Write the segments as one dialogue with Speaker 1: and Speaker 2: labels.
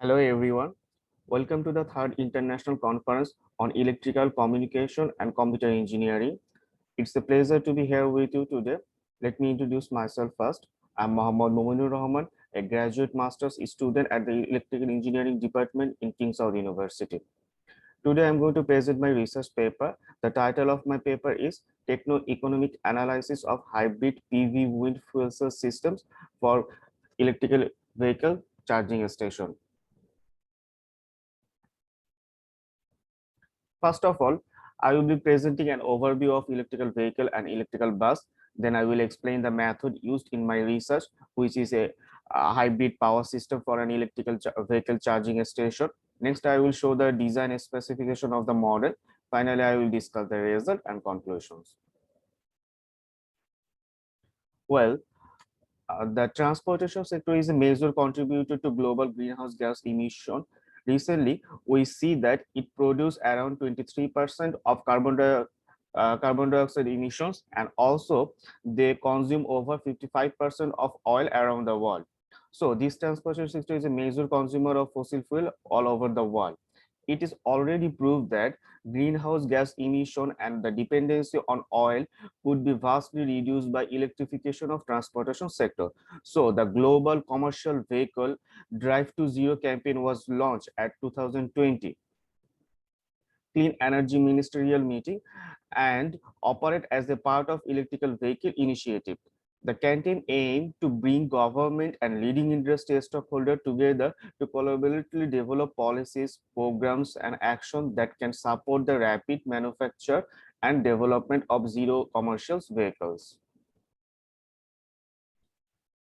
Speaker 1: Hello everyone. Welcome to the third International Conference on Electrical Communication and Computer Engineering. It's a pleasure to be here with you today. Let me introduce myself first. I'm Mohammad Mominur Rahman, a graduate master's student at the Electrical Engineering Department in King Saud University. Today I'm going to present my research paper. The title of my paper is Techno-Economic Analysis of Hybrid PV Wind Fuel Cell Systems for Electrical Vehicle Charging Station. First of all, I will be presenting an overview of electrical vehicle and electrical bus. Then I will explain the method used in my research, which is a hybrid power system for an electrical vehicle charging station. Next, I will show the design specification of the model. Finally, I will discuss the result and conclusions. Well, the transportation sector is a major contributor to global greenhouse gas emission. Recently, we see that it produces around 23% of carbon dioxide emissions, and also they consume over 55% of oil around the world. So this transportation sector is a major consumer of fossil fuel all over the world. It is already proved that greenhouse gas emission and the dependency on oil could be vastly reduced by electrification of transportation sector. So the global commercial vehicle Drive to Zero campaign was launched at 2020 Clean Energy Ministerial meeting and operate as a part of electrical vehicle initiative. The campaign aimed to bring government and leading industry stakeholders together to collaboratively develop policies, programs, and action that can support the rapid manufacture and development of zero commercial vehicles.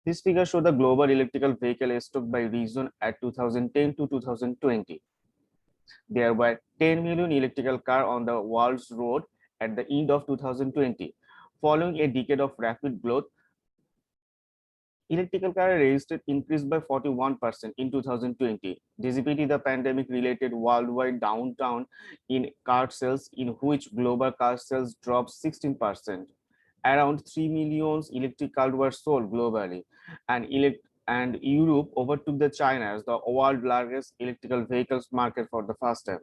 Speaker 1: This figure shows the global electrical vehicle stock by region at 2010 to 2020. There were 10 million electrical cars on the world's road at the end of 2020. Following a decade of rapid growth, electrical car registered increased by 41% in 2020, despite the pandemic-related worldwide downturn in car sales, in which global car sales dropped 16%. Around 3 million electric cars were sold globally, and Europe overtook the China as the world's largest electrical vehicles market for the first time.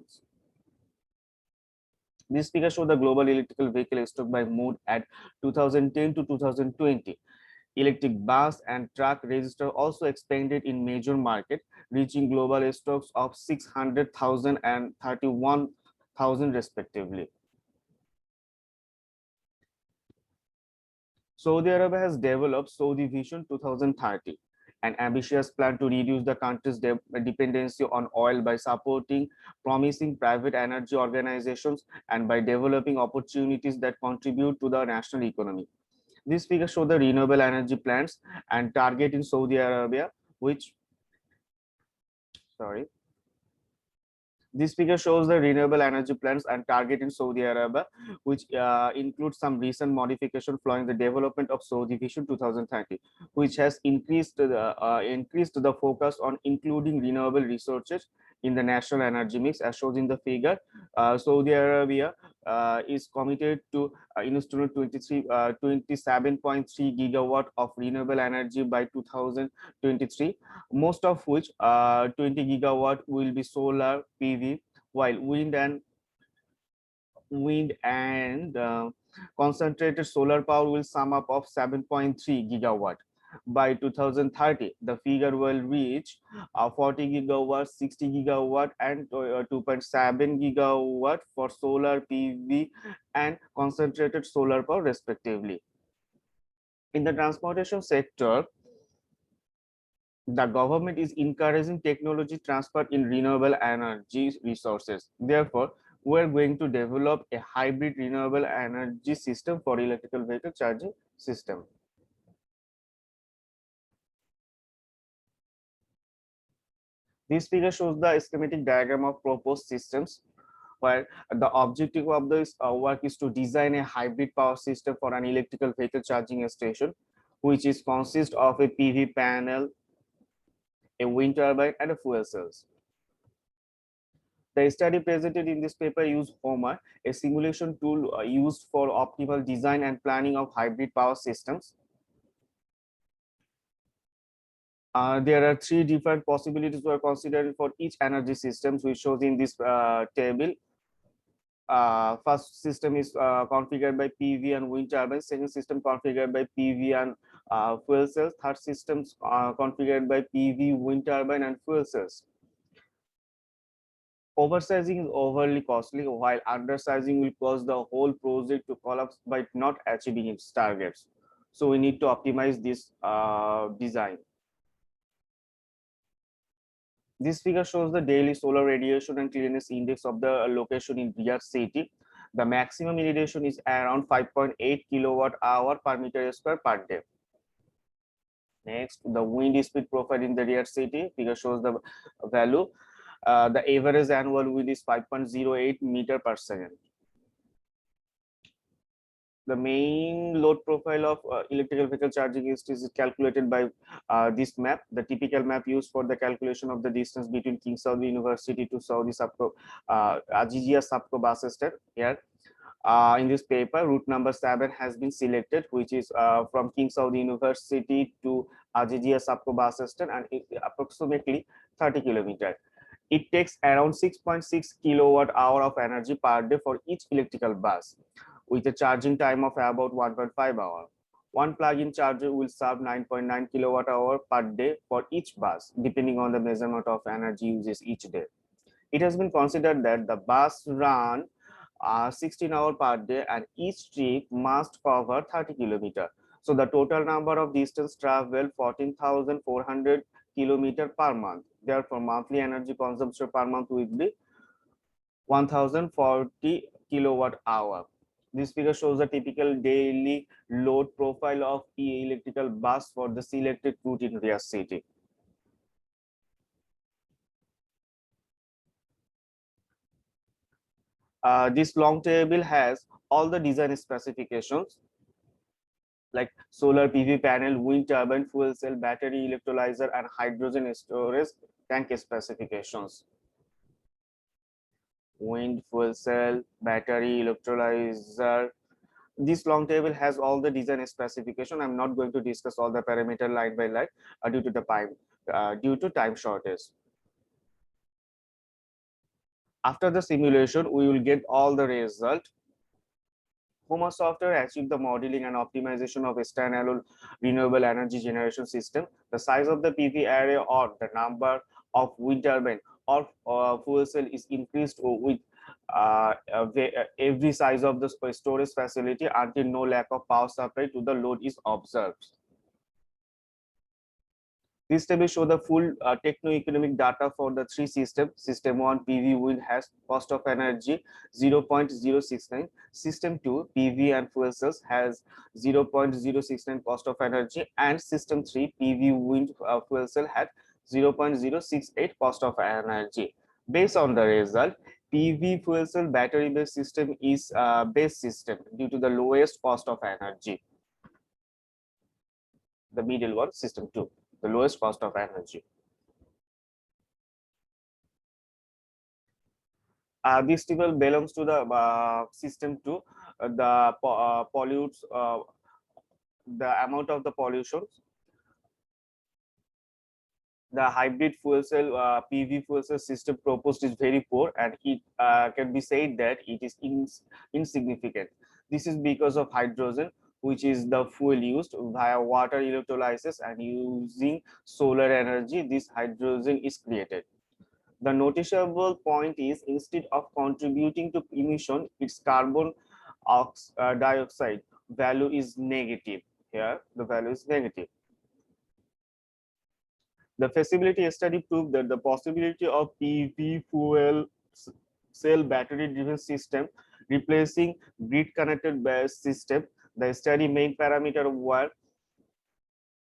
Speaker 1: This figure shows the global electrical vehicle stock by mode at 2010 to 2020. Electric bus and truck register also expanded in major market, reaching global stocks of 600,000 and 31,000 respectively. Saudi Arabia has developed Saudi Vision 2030, an ambitious plan to reduce the country's dependency on oil by supporting promising private energy organizations and by developing opportunities that contribute to the national economy. This figure shows the renewable energy plants and target in Saudi Arabia, which, sorry, this figure shows the renewable energy plants and target in Saudi Arabia, which includes some recent modification following the development of Saudi Vision 2030, which has increased the focus on including renewable resources in the national energy mix, as shown in the figure. Saudi Arabia is committed to install 27.3 gigawatt of renewable energy by 2023, most of which 20 gigawatt will be solar PV, while wind and concentrated solar power will sum up of 7.3 gigawatt. By 2030, the figure will reach 40 gigawatt, 60 gigawatt, and 2.7 gigawatt for solar PV and concentrated solar power respectively. In the transportation sector, the government is encouraging technology transfer in renewable energy resources. Therefore, we are going to develop a hybrid renewable energy system for electrical vehicle charging system. This figure shows the schematic diagram of proposed systems, where the objective of this work is to design a hybrid power system for an electrical vehicle charging station, which is consist of a PV panel, a wind turbine, and a fuel cells. The study presented in this paper used HOMER, a simulation tool used for optimal design and planning of hybrid power systems. There are three different possibilities were considered for each energy systems, which shows in this table. First system is configured by PV and wind turbines. Second system configured by PV and fuel cells. Third systems configured by PV, wind turbine, and fuel cells. Oversizing is overly costly, while undersizing will cause the whole project to collapse by not achieving its targets. So we need to optimize this design. This figure shows the daily solar radiation and clearness index of the location in Riyadh city. The maximum irradiation is around 5.8 kilowatt hour per meter square per day. Next, the wind speed profile in the Riyadh city. Figure shows the value. The average annual wind is 5.08 meter per second. The main load profile of electrical vehicle charging is calculated by this map. The typical map used for the calculation of the distance between King Saud University to Saudi Subco, Azizia Subco bus stand. Here, in this paper, route number 7 has been selected, which is from King Saud University to Azizia Subco bus stand, and it approximately 30 kilometers. It takes around 6.6 kilowatt hour of energy per day for each electrical bus, with a charging time of about 1.5 hours. One plug-in charger will serve 9.9 kilowatt hour per day for each bus, depending on the measurement of energy uses each day. It has been considered that the bus run 16 hours per day and each trip must cover 30 kilometers. So the total number of distance travel 14,400 kilometers per month. Therefore, monthly energy consumption per month will be 1040 kilowatt hour. This figure shows a typical daily load profile of electrical bus for the selected route in Riyadh city. This long table has all the design specifications like solar PV panel, wind turbine, fuel cell, battery electrolyzer, and hydrogen storage tank specifications. Wind, fuel cell, battery electrolyzer. This long table has all the design specification. I'm not going to discuss all the parameter line by line due to time shortage. After the simulation, we will get all the result. Homa software achieved the modeling and optimization of a standalone renewable energy generation system. The size of the PV array or the number of wind turbine or fuel cell is increased with every size of the storage facility until no lack of power supply to the load is observed. This table shows the full techno-economic data for the three systems. System 1 PV wind has cost of energy 0.069. System 2 PV and fuel cells has 0.069 cost of energy, and system 3 PV wind fuel cell had 0.068 cost of energy. Based on the result, PV fuel cell battery based system is best system due to the lowest cost of energy. The middle one, system 2, the lowest cost of energy. This table belongs to the system 2. The pollutes, the amount of the pollution. The hybrid fuel cell PV fuel cell system proposed is very poor, and it can be said that it is insignificant. This is because of hydrogen, which is the fuel used via water electrolysis, and using solar energy, this hydrogen is created. The noticeable point is instead of contributing to emission, its carbon dioxide value is negative. Here, the value is negative. The feasibility study proved that the possibility of PV fuel cell battery driven system replacing grid connected bus system. The study main parameter were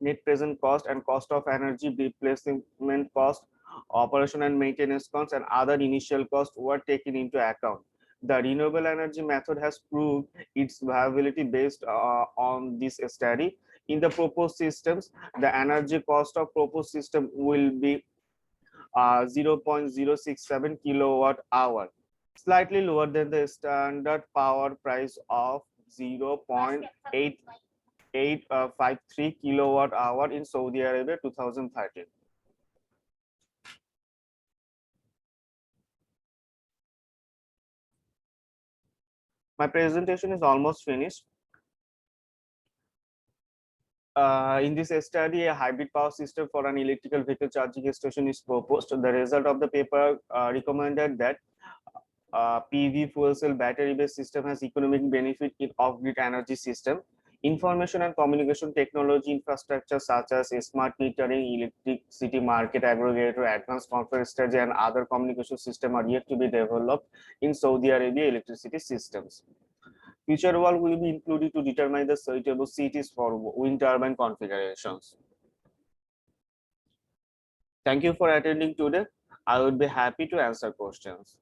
Speaker 1: net present cost and cost of energy, replacement cost, operation and maintenance costs, and other initial costs were taken into account. The renewable energy method has proved its viability based on this study. In the proposed systems, the energy cost of proposed system will be 0.067 kilowatt hour, slightly lower than the standard power price of 0.8 853 kilowatt hour in Saudi Arabia 2013. My presentation is almost finished. In this study, a hybrid power system for an electrical vehicle charging station is proposed. The result of the paper recommended that PV fuel cell battery based system has economic benefit in off-grid energy system. Information and communication technology infrastructure such as smart metering, electricity market aggregator, advanced conference strategy, and other communication system are yet to be developed in Saudi Arabia electricity systems. Future work will be included to determine the suitable cities for wind turbine configurations. Thank you for attending today. I would be happy to answer questions.